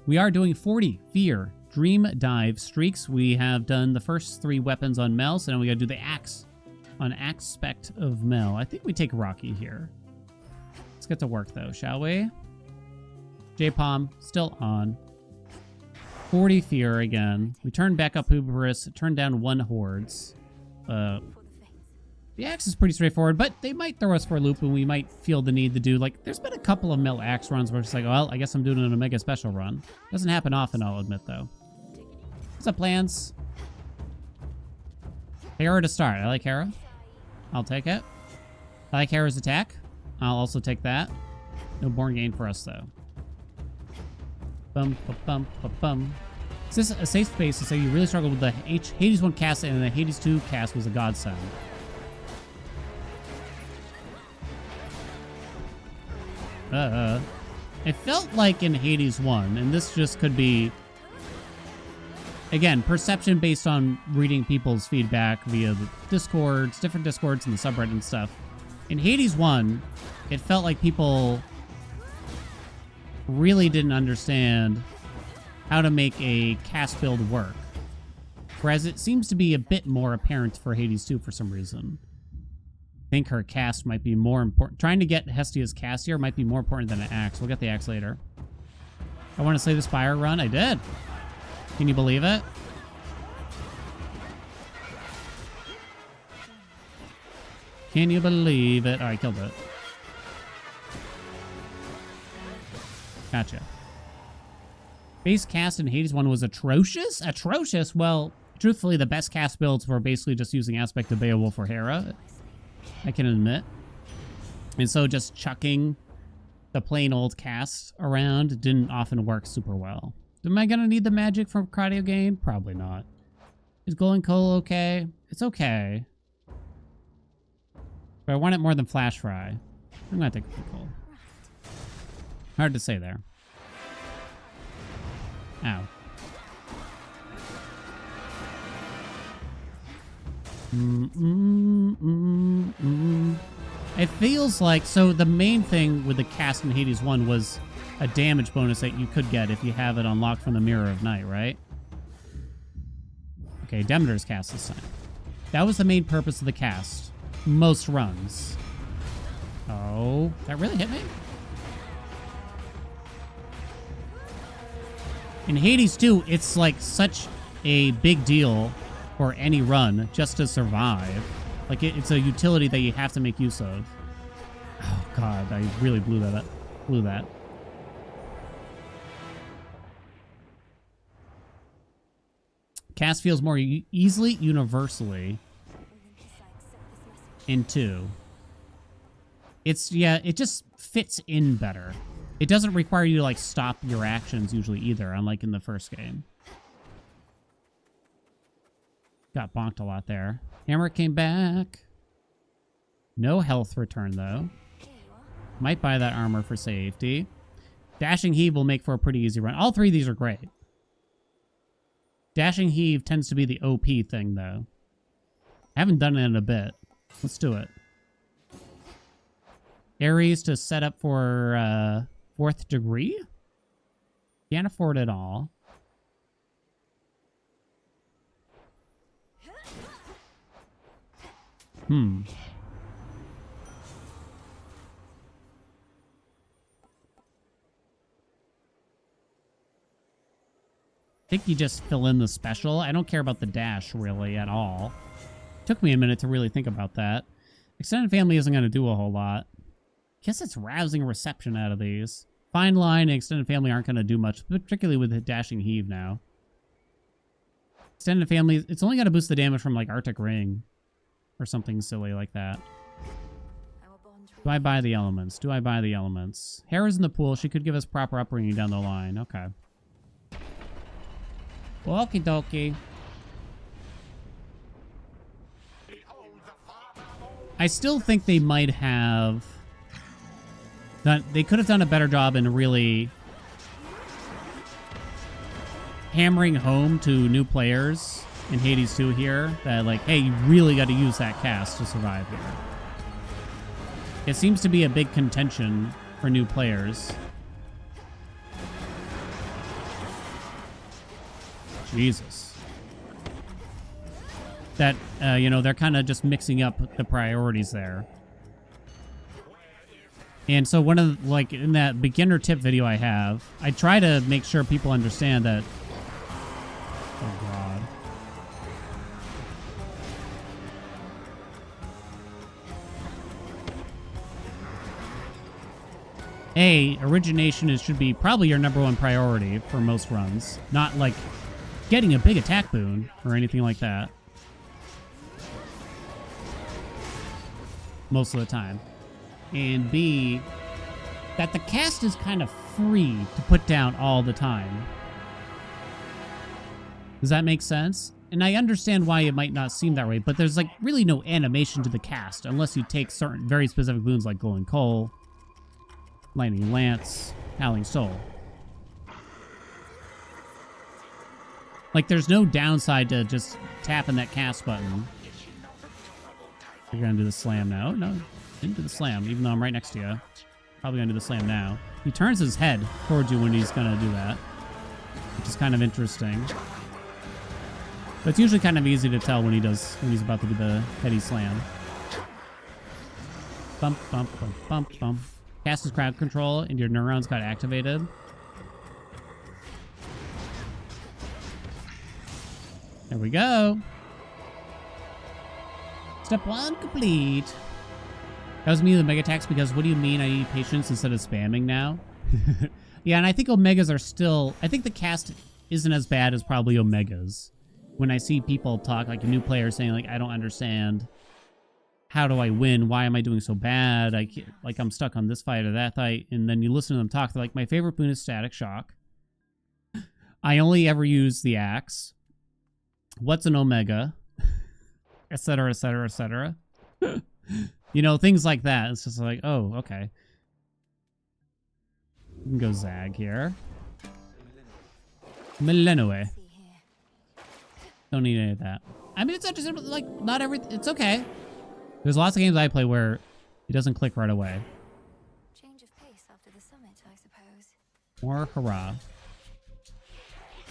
We are doing 40 Fear Dream Dive streaks. We have done the first 3 weapons on Mel, so now we gotta do the axe on aspect of Mel. I think we take Rocky here. Let's get to work though, shall we? J-Palm still on. 40 Fear again. We turn back up Hubris, turn down 1 Hordes. The axe is pretty straightforward, but they might throw us for a loop and we might feel the need to do, like, there's been a couple of Mel Axe runs where it's like, well, I guess I'm doing an Omega special run. Doesn't happen often, I'll admit, though. What's up, plans? Hera to start. I like Hera. I'll take it. I like Hera's attack. I'll also take that. No Born Gain for us, though. Bum, ba, bum, ba, bum. Is this a safe space to say you really struggled with the Hades 1 cast and the Hades 2 cast was a godsend? It felt like in Hades 1, and this just could be, again, perception based on reading people's feedback via the Discords, different Discords and the subreddit and stuff. In Hades 1, it felt like people really didn't understand how to make a cast build work. Whereas it seems to be a bit more apparent for Hades 2 for some reason. I think her cast might be more important. Trying to get Hestia's cast here might be more important than an axe. We'll get the axe later. I want to slay the Spire run. I did. Can you believe it? Can you believe it? Oh, I killed it. Gotcha. Base cast in Hades 1 was atrocious? Atrocious? Well, truthfully, the best cast builds were basically just using Aspect of Beowulf or Hera. I can admit. And so just chucking the plain old cast around didn't often work super well. Am I going to need the magic from Cardio Gain? Probably not. Is Golden Coal okay? It's okay. But I want it more than Flash Fry. I'm going to take Golden Coal. Hard to say there. Ow. It feels like, so the main thing with the cast in Hades 1 was a damage bonus that you could get if you have it unlocked from the Mirror of Night, right? Okay, Demeter's cast this time. That was the main purpose of the cast. Most runs. Oh, that really hit me? In Hades 2, it's like such a big deal for any run just to survive. Like, it's a utility that you have to make use of. Oh, God, I really blew that up. Blew that. Cast feels more easily, universally in 2. It's, yeah, it just fits in better. It doesn't require you to, like, stop your actions usually either, unlike in the first game. Got bonked a lot there. Hammer came back. No health return, though. Might buy that armor for safety. Dashing Heave will make for a pretty easy run. All 3 of these are great. Dashing Heave tends to be the OP thing, though. I haven't done it in a bit. Let's do it. Ares to set up for 4th degree? Can't afford it all. I think you just fill in the special. I don't care about the dash, really, at all. Took me a minute to really think about that. Extended Family isn't going to do a whole lot. Guess it's rousing reception out of these. Fine Line and Extended Family aren't going to do much, particularly with the Dashing Heave now. Extended Family, it's only going to boost the damage from, like, Arctic Ring. Or something silly like that. Do I buy the elements? Do I buy the elements? Hera's in the pool. She could give us proper upbringing down the line. Okay. Okie dokie. I still think they might have done... They could have done a better job in really hammering home to new players in Hades 2 here, that like, hey, you really got to use that cast to survive here. It seems to be a big contention for new players. Jesus. That, you know, they're kind of just mixing up the priorities there. And so one of, like, in that beginner tip video I have, I try to make sure people understand that... Oh, God. Origination should be probably your #1 priority for most runs. Not, like, getting a big attack boon or anything like that. Most of the time. And B, that the cast is kind of free to put down all the time. Does that make sense? And I understand why it might not seem that way, but there's, like, really no animation to the cast unless you take certain very specific boons like Glowing Coal, Lightning Lance, Howling Soul. Like, there's no downside to just tapping that cast button. You're gonna do the slam now. No, didn't do the slam, even though I'm right next to you. Probably gonna do the slam now. He turns his head towards you when he's gonna do that, which is kind of interesting. But it's usually kind of easy to tell when he's about to do the heady slam. Bump, bump, bump, bump, bump. Cast his crowd control and your neurons got activated. There we go. Step 1 complete. That was me with the mega attacks because what do you mean I need patience instead of spamming now? Yeah, and I think Omegas are still... I think the cast isn't as bad as probably Omegas. When I see people talk, like a new player saying, like, I don't understand. How do I win? Why am I doing so bad? Like, I'm stuck on this fight or that fight. And then you listen to them talk. They're like, my favorite boon is Static Shock. I only ever use the axe. What's an Omega? Etc., etc., etc. You know, things like that. It's just like, oh, okay. We can go Zag here. Millenoi. Don't need any of that. I mean, it's not just, like, not every... It's okay. There's lots of games I play where it doesn't click right away. Change of pace after the summit, I suppose. Or hurrah.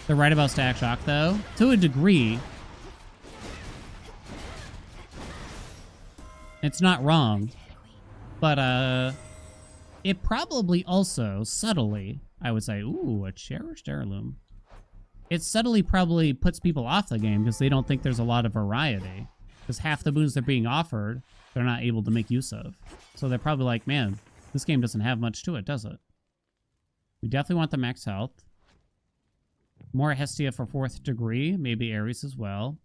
They're right about Static Shock, though. To a degree. It's not wrong. But, it probably also, subtly, I would say, ooh, a cherished heirloom. It subtly probably puts people off the game because they don't think there's a lot of variety. Because half the boons they're being offered, they're not able to make use of. So they're probably like, man, this game doesn't have much to it, does it? We definitely want the max health. More Hestia for 4th degree. Maybe Ares as well.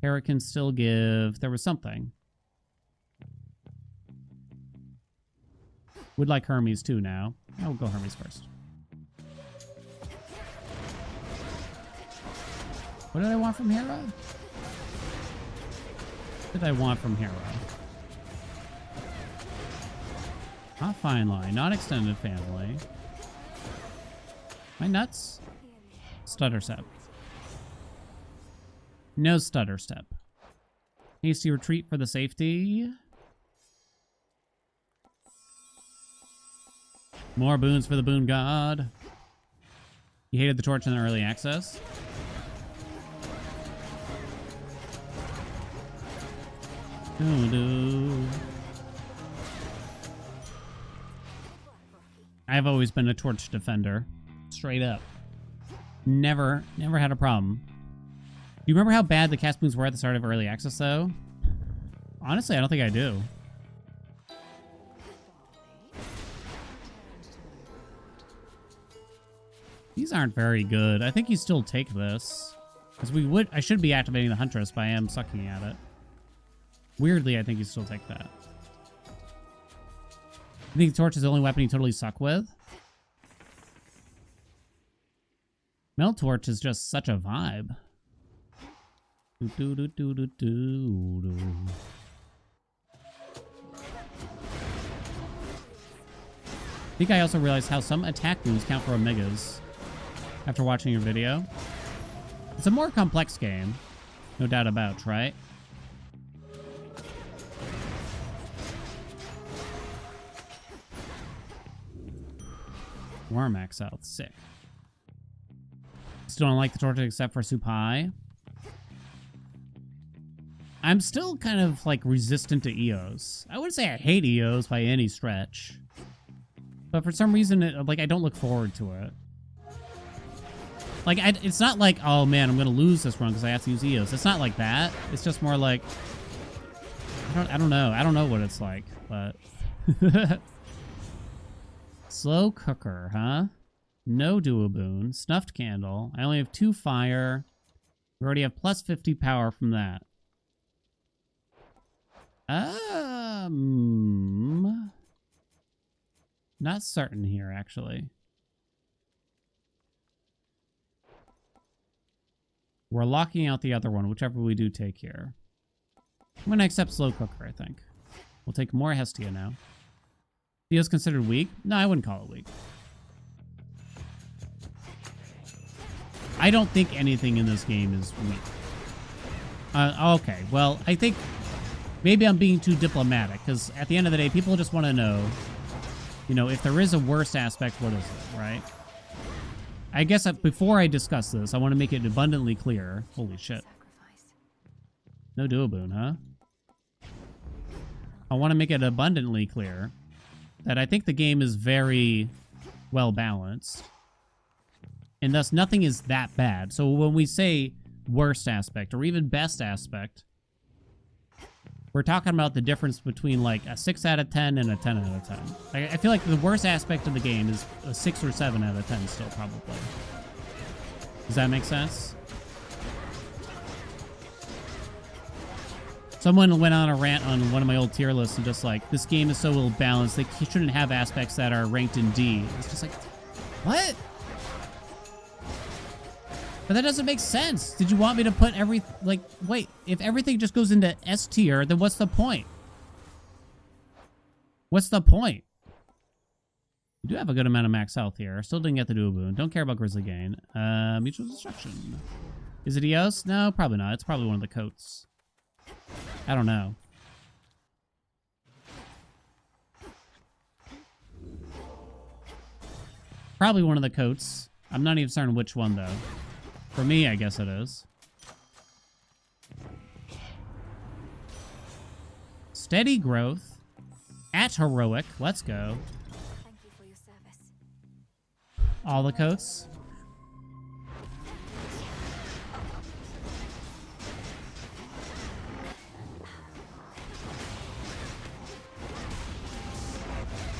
Hera can still give... There was something. Would like Hermes too now. I'll go Hermes first. What did I want from Hera? What did I want from Hera? Not Fine Line, not Extended Family. Am I nuts? Stutter Step. No Stutter Step. Hasty Retreat for the safety. More boons for the Boon God. You hated the torch in the early access. I've always been a torch defender. Straight up. Never had a problem. Do you remember how bad the cast boons were at the start of early access, though? Honestly, I don't think I do. These aren't very good. I think you still take this. Because I should be activating the Huntress, but I am sucking at it. Weirdly, I think you still take that. You think the torch is the only weapon you totally suck with? Mel Torch is just such a vibe. I think I also realized how some attack boons count for Omegas after watching your video. It's a more complex game, no doubt about, right? War max health, sick. Still don't like the torture except for Supai. I'm still kind of like resistant to EOs. I wouldn't say I hate EOs by any stretch, but for some reason, I don't look forward to it. Like, it's not like, oh man, I'm gonna lose this run because I have to use EOs. It's not like that. It's just more like, I don't know. I don't know what it's like, but slow cooker, huh? No dual boon, snuffed candle. I only have 2 fire. We already have plus 50 power from that. Not certain here, actually. We're locking out the other one, whichever we do take here. I'm gonna accept slow cooker, I think. We'll take more Hestia now. Theo's considered weak? No, I wouldn't call it weak. I don't think anything in this game is weak. Okay, well, I think maybe I'm being too diplomatic, because at the end of the day, people just want to know, you know, if there is a worse aspect, what is it, right? I guess before I discuss this, I want to make it abundantly clear. Holy shit. No dual boon, huh? I want to make it abundantly clear that I think the game is very well balanced. And thus, nothing is that bad. So when we say worst aspect or even best aspect, we're talking about the difference between like a 6 out of 10 and a 10 out of 10. I feel like the worst aspect of the game is a 6 or 7 out of 10 still, probably. Does that make sense? Someone went on a rant on one of my old tier lists and just like, this game is so ill balanced, they shouldn't have aspects that are ranked in D. It's just like, what? But that doesn't make sense. Did you want me to put wait, if everything just goes into S tier, then what's the point? What's the point? We do have a good amount of max health here. Still didn't get the dual boon. Don't care about Grizzly Gain. Mutual Destruction. Is it EOS? No, probably not. It's probably one of the coats. I don't know. Probably one of the coats. I'm not even certain which one, though. For me, I guess it is. Steady growth. At heroic. Let's go. Thank you for your service. All the coats.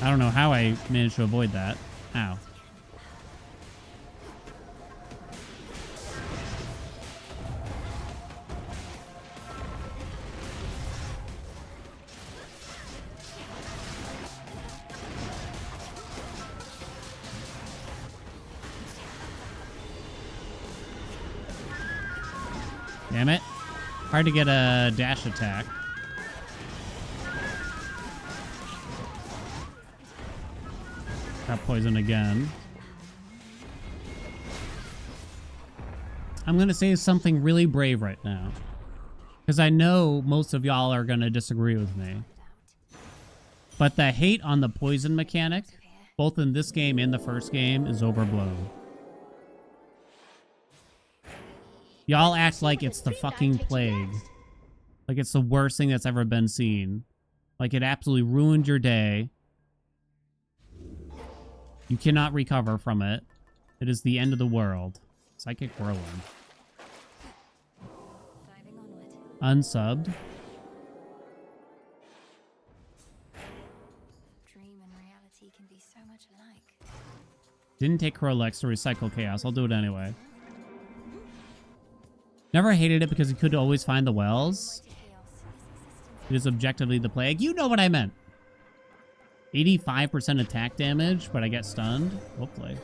I don't know how I managed to avoid that. Ow. Damn it. Hard to get a dash attack. Got poisoned again. I'm going to say something really brave right now, because I know most of y'all are going to disagree with me. But the hate on the poison mechanic, both in this game and the first game, is overblown. Y'all act like it's the fucking plague. Like it's the worst thing that's ever been seen. Like it absolutely ruined your day. You cannot recover from it. It is the end of the world. Psychic Whirlwind. Diving onward. Unsubbed. Dream and reality can be so much alike. Didn't take Rolex to recycle chaos. I'll do it anyway. Never hated it because you could always find the wells. It is objectively the plague. You know what I meant. 85% attack damage, but I get stunned. Hopefully.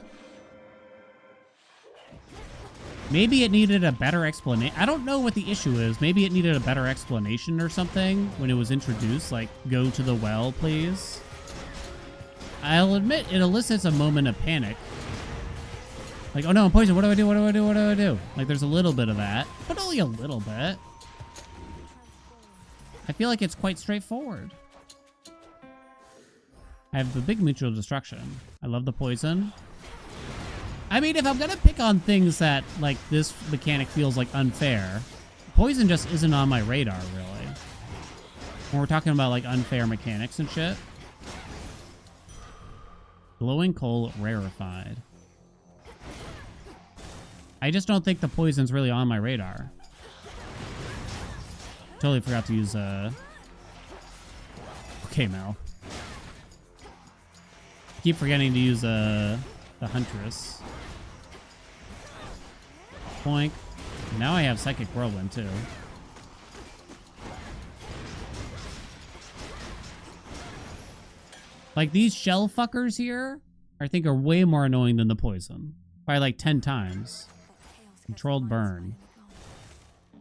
Maybe it needed a better explanation. I don't know what the issue is. Maybe it needed a better explanation or something when it was introduced. Like, go to the well, please. I'll admit it elicits a moment of panic. Like, oh no, I'm poisoned. What do I do? What do I do? What do I do? Like, there's a little bit of that, but only a little bit. I feel like it's quite straightforward. I have the big mutual destruction. I love the poison. I mean, if I'm gonna pick on things that, like, this mechanic feels, like, unfair, poison just isn't on my radar, really. When we're talking about, like, unfair mechanics and shit. Glowing coal rarefied. I just don't think the poison's really on my radar. Totally forgot to use, Okay, Mel. Keep forgetting to use, the Huntress. Boink. Now I have Psychic Whirlwind, too. Like, these shell fuckers here, I think are way more annoying than the poison. By like 10 times. Controlled burn.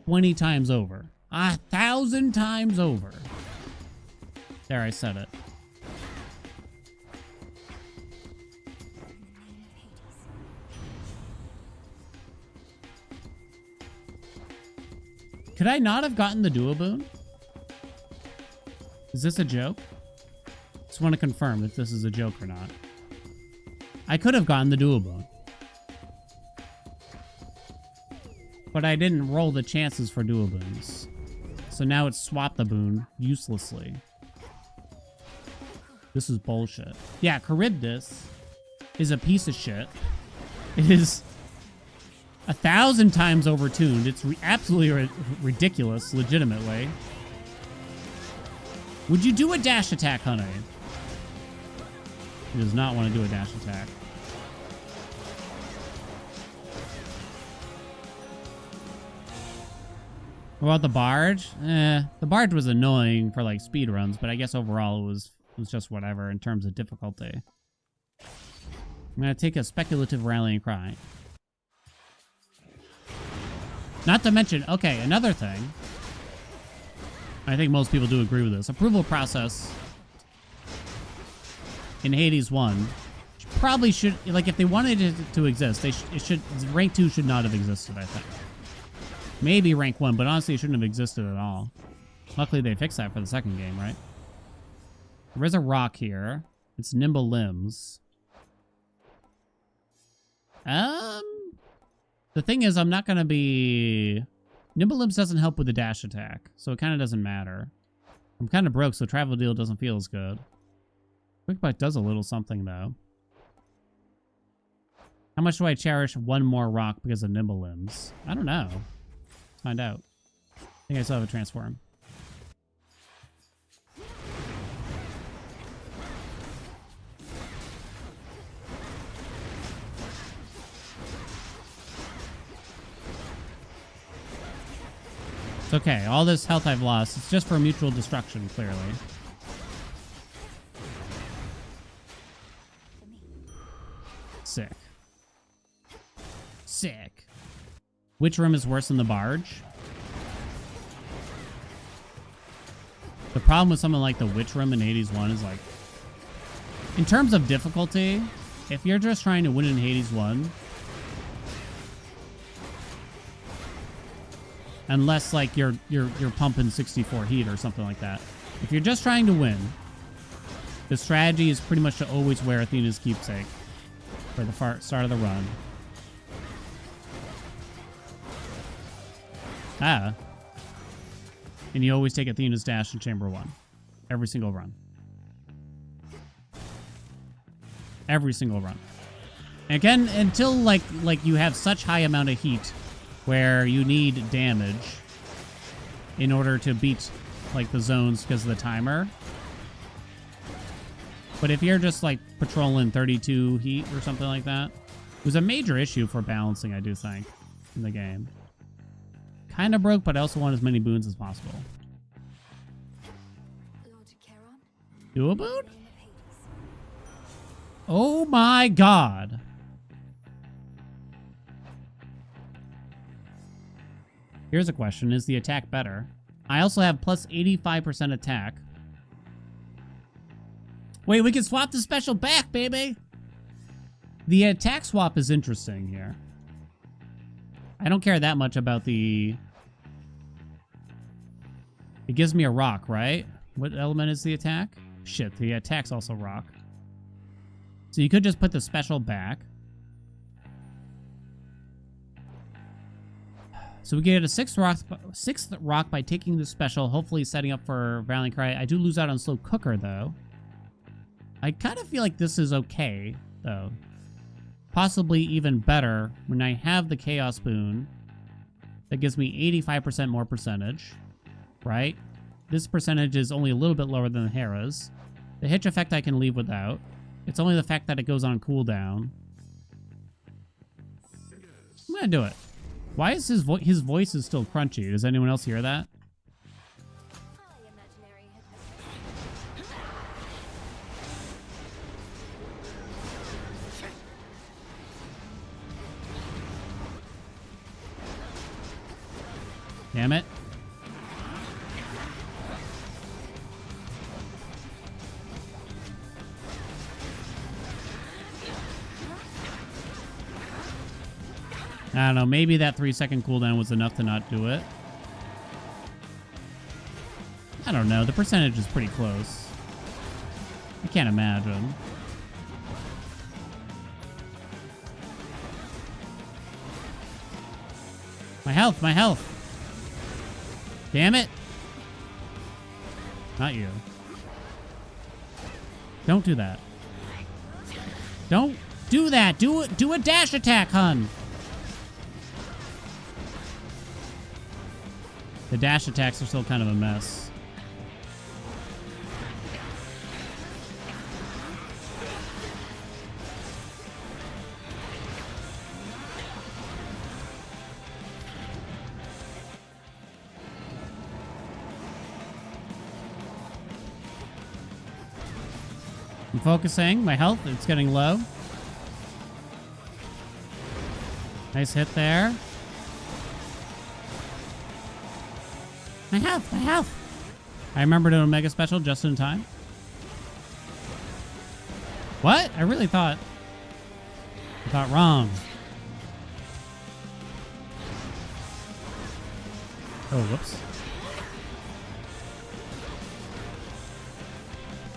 20 times over. 1,000 times over. There, I said it. Could I not have gotten the duo boon? Is this a joke? Just want to confirm if this is a joke or not. I could have gotten the duo boon. But I didn't roll the chances for duo boons. So now it's swapped the boon uselessly. This is bullshit. Yeah, Charybdis is a piece of shit. It is 1,000 times overtuned. It's absolutely ridiculous, legitimately. Would you do a dash attack, honey? He does not want to do a dash attack. What about the barge? The barge was annoying for like speed runs, but I guess overall it was just whatever in terms of difficulty. I'm gonna take a speculative rallying cry. Not to mention, okay, another thing. I think most people do agree with this. Approval process in Hades 1 probably should, like, if they wanted it to exist, rank 2 should not have existed, I think. Maybe rank 1, but honestly, it shouldn't have existed at all. Luckily, they fixed that for the second game, right? There is a rock here. It's nimble limbs. The thing is, I'm not going to be... Nimble limbs doesn't help with the dash attack, so it kind of doesn't matter. I'm kind of broke, so travel deal doesn't feel as good. Quick bite does a little something, though. How much do I cherish one more rock because of nimble limbs? I don't know. Let's find out. I think I still have a transform. It's okay. All this health I've lost, it's just for mutual destruction, clearly. Sick. Sick. Which room is worse than the barge? The problem with something like the witch room in Hades 1 is like, in terms of difficulty, if you're just trying to win in Hades 1, unless like you're pumping 64 heat or something like that, if you're just trying to win, the strategy is pretty much to always wear Athena's keepsake for the start of the run. Ah. And you always take Athena's dash in Chamber 1. Every single run. Every single run. And again, until like you have such high amount of heat where you need damage in order to beat like the zones because of the timer. But if you're just like patrolling 32 heat or something like that, it was a major issue for balancing, I do think, in the game. Kind of broke, but I also want as many boons as possible. Do a boon? Oh my god. Here's a question. Is the attack better? I also have plus 85% attack. Wait, we can swap the special back, baby! The attack swap is interesting here. I don't care that much about the... It gives me a rock, right? What element is the attack? Shit, the attack's also rock. So you could just put the special back. So we get a sixth rock by taking the special, hopefully setting up for Valiant Cry. I do lose out on Slow Cooker, though. I kind of feel like this is okay, though. Possibly even better when I have the Chaos Boon. That gives me 85% more percentage, right? This percentage is only a little bit lower than the Hera's. The hitch effect I can leave without. It's only the fact that it goes on cooldown. I'm gonna do it. Why is his voice is still crunchy? Does anyone else hear that? Hi, imaginary Damn it. I don't know, maybe that 3-second cooldown was enough to not do it. I don't know, the percentage is pretty close. I can't imagine. My health, my health! Damn it! Not you. Don't do that. Don't do that! Do a dash attack, hun! The dash attacks are still kind of a mess. I'm focusing. My health, it's getting low. Nice hit there. My health, my health. I remembered an Omega special just in time. What? I really thought wrong. Oh, whoops.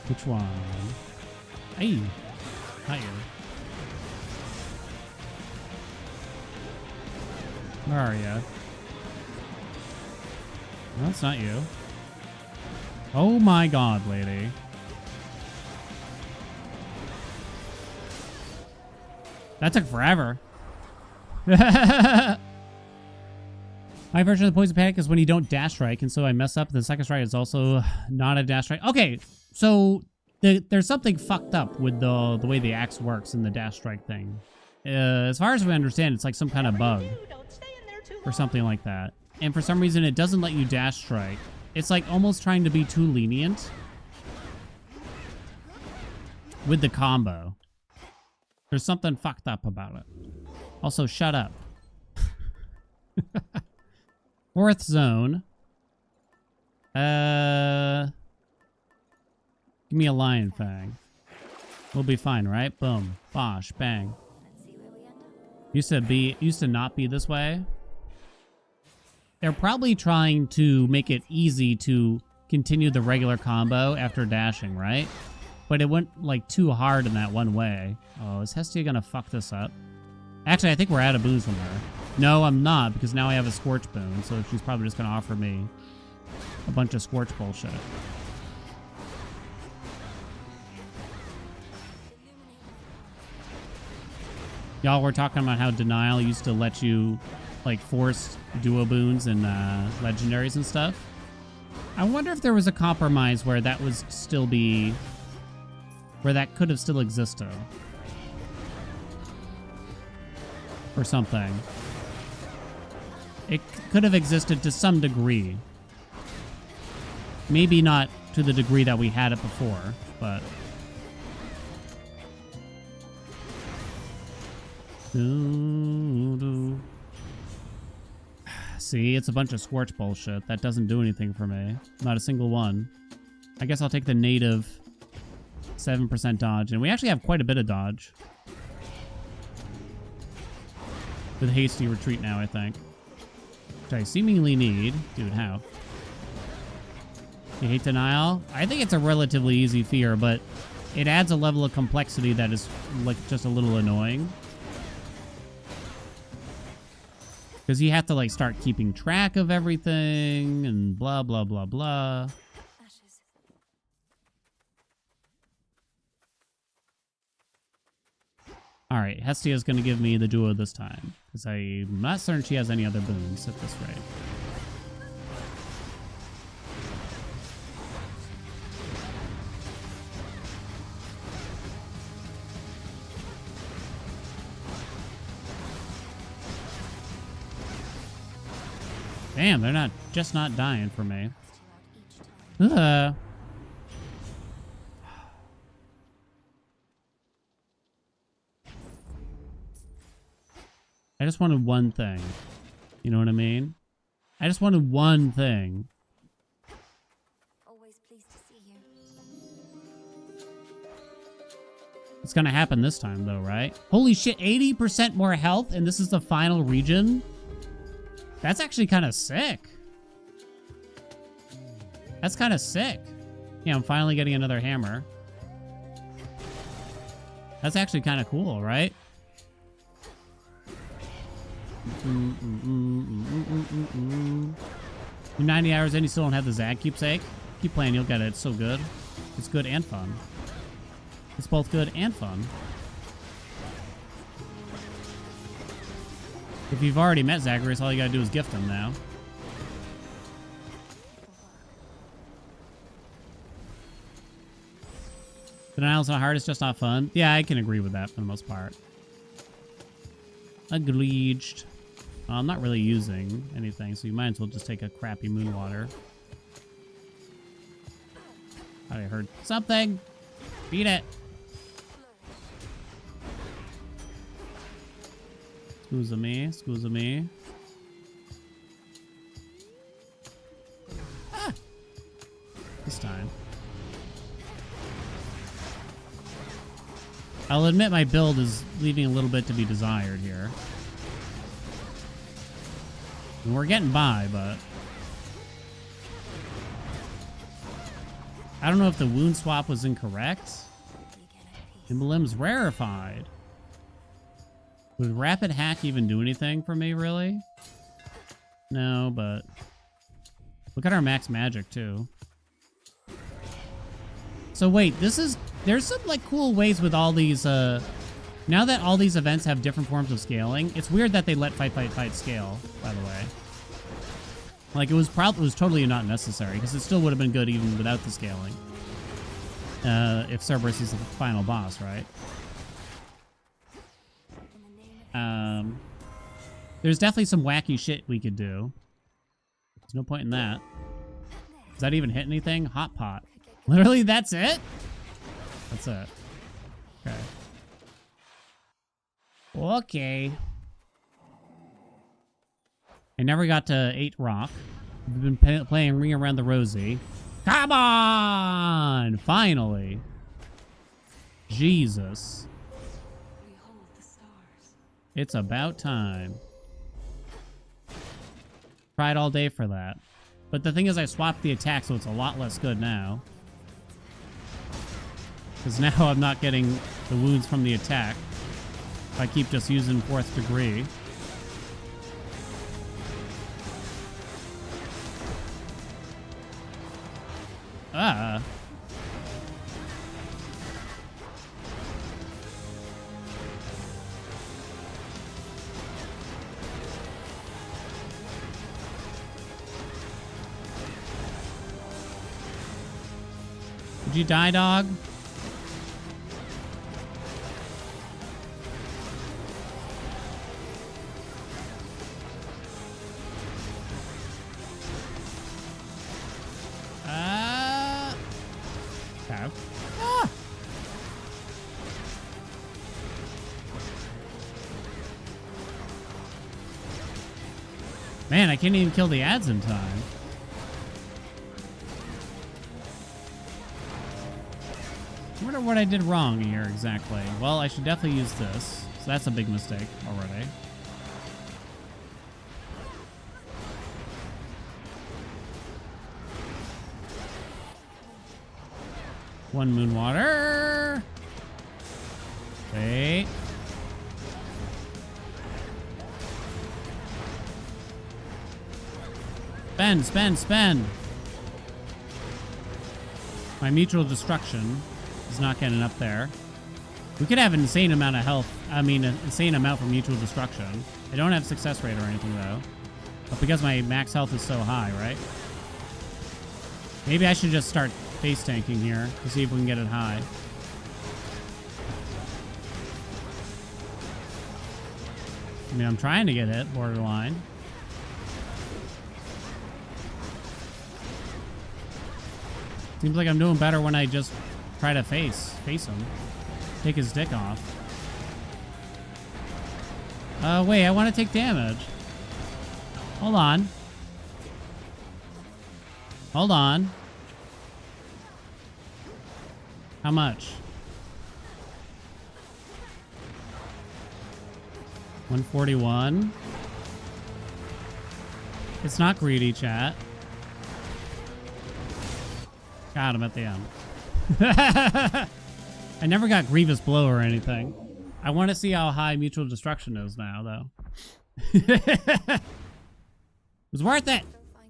Which one? Hey, not you. Where are you? No, it's not you. Oh my god, lady. That took forever. My version of the poison panic is when you don't dash strike, and so I mess up. The second strike is also not a dash strike. Okay, so there's something fucked up with the way the axe works in the dash strike thing. As far as we understand, it's like some kind of bug or something like that. And for some reason, it doesn't let you dash strike. It's like almost trying to be too lenient with the combo. There's something fucked up about it. Also, shut up. Fourth zone. Give me a lion fang. We'll be fine, right? Boom. Bosh. Bang. Let's see where we end up. Used to not be this way. They're probably trying to make it easy to continue the regular combo after dashing, right? But it went like too hard in that one way. Oh, is Hestia gonna fuck this up? Actually, I think we're out of boons from her. No, I'm not, because now I have a Scorch boon, so she's probably just gonna offer me a bunch of Scorch bullshit. Y'all were talking about how Denial used to let you like force duo boons and legendaries and stuff. I wonder if there was a compromise where that was still be, where that could have still existed. Or something. It could have existed to some degree. Maybe not to the degree that we had it before, but... See, it's a bunch of Scorch bullshit. That doesn't do anything for me. Not a single one. I guess I'll take the native 7% dodge. And we actually have quite a bit of dodge. With hasty retreat now, I think. Which I seemingly need. Dude, how? You hate Denial? I think it's a relatively easy fear, but it adds a level of complexity that is like just a little annoying. Because you have to, like, start keeping track of everything and blah, blah, blah, blah. Ashes. All right, Hestia's going to give me the duo this time. Because I'm not certain she has any other boons at this rate. Damn, they're not dying for me. Ugh. I just wanted one thing. You know what I mean? I just wanted one thing. Always pleased to see you. It's gonna happen this time though, right? Holy shit, 80% more health and this is the final region? That's actually kind of sick. That's kind of sick. Yeah, I'm finally getting another hammer. That's actually kind of cool, right? You're 90 hours in, you still don't have the Zag keepsake? Keep playing, you'll get it. It's so good. It's good and fun. It's both good and fun. If you've already met Zagreus, all you gotta do is gift him now. Denial's not hard, it's just not fun. Yeah, I can agree with that for the most part. Agreed. I'm not really using anything, so you might as well just take a crappy moon water. I heard something. Beat it. Scusa me, scusa me. Ah! This time. I'll admit my build is leaving a little bit to be desired here. And we're getting by, but... I don't know if the wound swap was incorrect. Emblem's rarefied. Would Rapid Hack even do anything for me, really? No, but... Look at our max magic, too. So wait, this is... There's some, like, cool ways with all these, Now that all these events have different forms of scaling, it's weird that they let fight scale, by the way. Like, it was totally not necessary, because it still would have been good even without the scaling. If Cerberus is the final boss, right? There's definitely some wacky shit we could do. There's no point in that. Does that even hit anything? Hot pot. Literally, that's it? That's it. Okay. Okay. I never got to 8 Rock. We've been playing Ring Around the Rosie. Come on! Finally. Jesus. Behold the stars. It's about time. Tried all day for that. But the thing is, I swapped the attack, so it's a lot less good now. Because now I'm not getting the wounds from the attack. If I keep just using 4th degree. Ah. Did you die, dog? Okay. Ah! Man, I can't even kill the ads in time. I wonder what I did wrong here exactly. Well, I should definitely use this. So that's a big mistake already. One moon water. Wait. Spend, spend, spend. My mutual destruction is not getting up there. We could have an insane amount of health. I mean, an insane amount for mutual destruction. I don't have success rate or anything, though. But because my max health is so high, right? Maybe I should just start base tanking here to see if we can get it high. I mean, I'm trying to get it, borderline. Seems like I'm doing better when I just try to face him. Take his dick off. Wait, I want to take damage. Hold on. Hold on. How much? 141. It's not greedy, chat. Got him at the end. I never got Grievous Blow or anything. I want to see how high mutual destruction is now, though. It was worth it!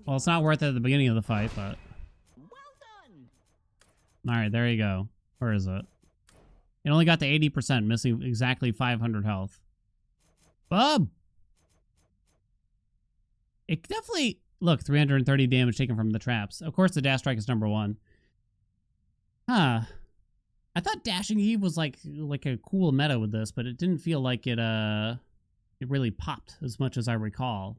Well, it's not worth it at the beginning of the fight, but... Well done. Alright, there you go. Where is it? It only got to 80%, missing exactly 500 health. Bub! It definitely... Look, 330 damage taken from the traps. Of course, the dash strike is number 1. Huh. I thought Dashing Heave was like a cool meta with this, but it didn't feel like it really popped as much as I recall.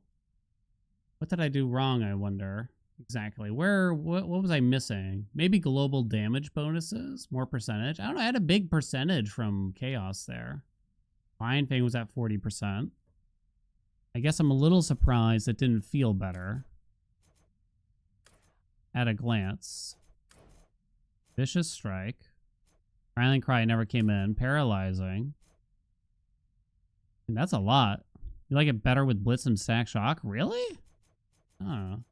What did I do wrong, I wonder? Exactly. What was I missing? Maybe global damage bonuses? More percentage? I don't know, I had a big percentage from Chaos there. Lion Fang was at 40%. I guess I'm a little surprised it didn't feel better. At a glance. Vicious Strike. Silent Cry never came in. Paralyzing. And that's a lot. You like it better with Blitz and Stack Shock? Really? I don't know.